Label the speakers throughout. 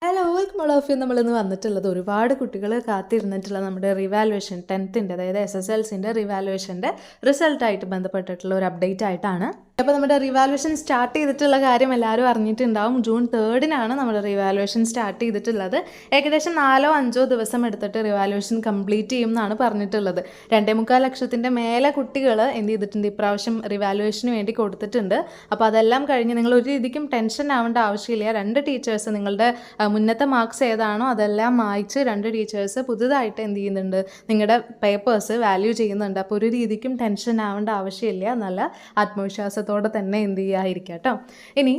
Speaker 1: Hello welcome all of you. നമ്മളിന്ന് വന്നിട്ടുള്ളത് ഒരുപാട് കുട്ടികൾ കാത്തിരുന്നിട്ടുള്ള നമ്മുടെ റിവാലുവേഷൻ 10th അതായത് SSLCൻ്റെ റിവാലുവേഷൻ്റെ റിസൾട്ടായിട്ട് ബന്ധപ്പെട്ടിട്ടുള്ള ഒരു അപ്ഡേറ്റ് ആയിട്ടാണ്. അപ്പോൾ നമ്മുടെ റിവാലുവേഷൻ സ്റ്റാർട്ട് ചെയ്തിട്ടുള്ള കാര്യം എല്ലാവരും അറിഞ്ഞിട്ടുണ്ടാവും. ജൂൺ 3-നാണ് നമ്മുടെ റിവാലുവേഷൻ സ്റ്റാർട്ട് ചെയ്തിട്ടുള്ളത്. ഏകദേശം 4-5 ദിവസം എടുത്തിട്ട് റിവാലുവേഷൻ കംപ്ലീറ്റ് ചെയ്യും എന്നാണ് പറഞ്ഞിട്ടുള്ളത്. 2.25 ലക്ഷത്തിൻ്റെ മേലെ കുട്ടികൾ എന്ത് ചെയ്തിട്ടുണ്ട് ഇപ്രാവശ്യം റിവാലുവേഷന് വേണ്ടി കൊടുത്തിട്ടുണ്ട്. അപ്പോൾ അതെല്ലാം കഴിഞ്ഞ് നിങ്ങൾ ഒരു രീതിക്കും ടെൻഷൻ ആവേണ്ട ആവശ്യമില്ല. 2 ടീച്ചേഴ്സ് നിങ്ങളുടെ മുന്നത്തെ മാർക്സ് ഏതാണോ അതെല്ലാം മായ്ച്ച് 2 ടീച്ചേഴ്സ് പുതുതായിട്ട് എന്ത് ചെയ്യുന്നുണ്ട് നിങ്ങളുടെ പേപ്പേഴ്സ് വാല്യൂ ചെയ്യുന്നുണ്ട്. അപ്പോൾ ഒരു രീതിക്കും ടെൻഷൻ ആവേണ്ട ആവശ്യമില്ല. നല്ല ആത്മവിശ്വാസത്തോടെ തന്നെ എന്ത് ചെയ്യാതിരിക്കുക കേട്ടോ. ഇനി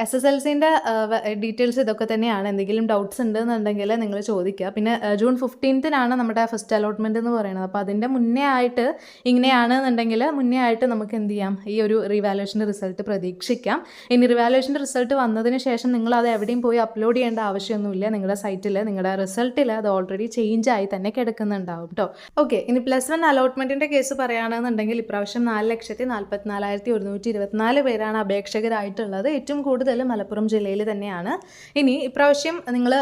Speaker 1: SSLCൻ്റെ ഡീറ്റെയിൽസ് ഇതൊക്കെ തന്നെയാണ്. എന്തെങ്കിലും ഡൗട്ട്സ് ഉണ്ടെന്നുണ്ടെങ്കിൽ നിങ്ങൾ ചോദിക്കുക. പിന്നെ ജൂൺ 15-നാണ് നമ്മുടെ ഫസ്റ്റ് അലോട്ട്മെൻറ്റ് എന്ന് പറയുന്നത്. അപ്പോൾ അതിൻ്റെ മുന്നേ ആയിട്ട് ഇങ്ങനെയാണെന്നുണ്ടെങ്കിൽ മുന്നേ ആയിട്ട് നമുക്ക് എന്ത് ചെയ്യാം, ഈ ഒരു റിവാലുവേഷൻ്റെ റിസൾട്ട് പ്രതീക്ഷിക്കാം. ഇനി റിവാലുവേഷൻ്റെ റിസൾട്ട് വന്നതിന് ശേഷം നിങ്ങൾ അത് എവിടെയും പോയി അപ്ലോഡ് ചെയ്യേണ്ട ആവശ്യമൊന്നുമില്ല. നിങ്ങളുടെ സൈറ്റിൽ നിങ്ങളുടെ റിസൾട്ടിൽ അത് ഓൾറെഡി ചേഞ്ച് ആയി തന്നെ കിടക്കുന്നുണ്ടാവും കേട്ടോ. ഓക്കെ, ഇനി +1 അലോട്ട്മെൻറ്റിൻ്റെ കേസ് പറയുകയാണെന്നുണ്ടെങ്കിൽ ഇപ്രാവശ്യം 4,44,124 പേരാണ് അപേക്ഷകരായിട്ടുള്ളത്. ഏറ്റവും കൂടുതൽ മലപ്പുറം ജില്ലയിൽ തന്നെയാണ്. ഇനി ഇപ്രാവശ്യം നിങ്ങൾ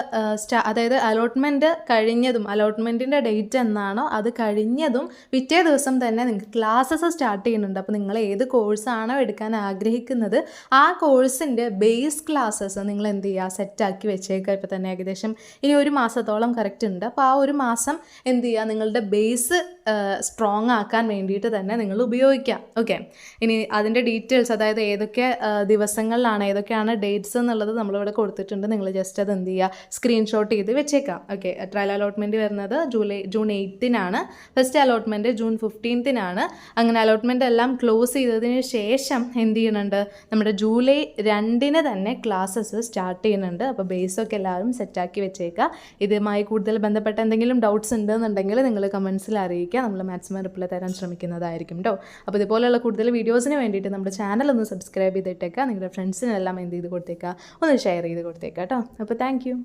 Speaker 1: അതായത് അലോട്ട്മെൻറ്റ് കഴിഞ്ഞതും അലോട്ട്മെൻറ്റിൻ്റെ ഡേറ്റ് എന്നാണോ അത് കഴിഞ്ഞതും പിറ്റേ ദിവസം തന്നെ നിങ്ങൾക്ക് ക്ലാസ്സസ് സ്റ്റാർട്ട് ചെയ്യുന്നുണ്ട്. അപ്പോൾ നിങ്ങൾ ഏത് കോഴ്സാണോ എടുക്കാൻ ആഗ്രഹിക്കുന്നത് ആ കോഴ്സിൻ്റെ ബേസ് ക്ലാസ്സസ് നിങ്ങൾ എന്ത് ചെയ്യുക, സെറ്റാക്കി വെച്ചേക്കുക. ഇപ്പോൾ തന്നെ ഏകദേശം ഇനി 1 മാസത്തോളം കറക്റ്റ് ഉണ്ട്. അപ്പോൾ ആ 1 മാസം എന്ത് ചെയ്യുക, നിങ്ങളുടെ ബേസ് സ്ട്രോങ് ആക്കാൻ വേണ്ടിയിട്ട് തന്നെ നിങ്ങൾ ഉപയോഗിക്കാം. ഓക്കെ, ഇനി അതിൻ്റെ ഡീറ്റെയിൽസ് അതായത് ഏതൊക്കെ ദിവസങ്ങളിലാണ് ഏതൊക്കെയാണ് ഡേറ്റ്സ് എന്നുള്ളത് നമ്മളിവിടെ കൊടുത്തിട്ടുണ്ട്. നിങ്ങൾ ജസ്റ്റ് അത് എന്ത് ചെയ്യുക, സ്ക്രീൻഷോട്ട് ചെയ്ത് വെച്ചേക്കാം. ഓക്കെ, ട്രയൽ അലോട്ട്മെൻറ്റ് വരുന്നത് ജൂൺ 8-നാണ്. ഫസ്റ്റ് അലോട്ട്മെൻറ്റ് ജൂൺ 15-നാണ്. അങ്ങനെ അലോട്ട്മെൻറ്റ് എല്ലാം ക്ലോസ് ചെയ്തതിന് ശേഷം എന്ത് ചെയ്യുന്നുണ്ട്, നമ്മുടെ ജൂലൈ 2-ന് തന്നെ ക്ലാസ്സസ് സ്റ്റാർട്ട് ചെയ്യുന്നുണ്ട്. അപ്പോൾ ബേസൊക്കെ എല്ലാവരും സെറ്റാക്കി വെച്ചേക്കുക. ഇതുമായി കൂടുതൽ ബന്ധപ്പെട്ട എന്തെങ്കിലും ഡൗട്ട്സ് ഉണ്ടെന്നുണ്ടെങ്കിൽ നിങ്ങൾ കമൻസിൽ അറിയിക്കുക. നമ്മൾ മാക്സിമം റിപ്ലൈ തരാൻ ശ്രമിക്കുന്നതായിരിക്കും കേട്ടോ. അപ്പോൾ ഇതുപോലെയുള്ള കൂടുതൽ വീഡിയോസിന് വേണ്ടിയിട്ട് നമ്മുടെ ചാനൽ ഒന്ന് സബ്സ്ക്രൈബ് ചെയ്തിട്ടേക്കുക. നിങ്ങളുടെ ഫ്രണ്ട്സിനെല്ലാം എന്ത് ചെയ്ത് കൊടുത്തേക്കുക, ഒന്ന് ഷെയർ ചെയ്ത് കൊടുത്തേക്കുക കേട്ടോ. അപ്പോൾ താങ്ക് യു.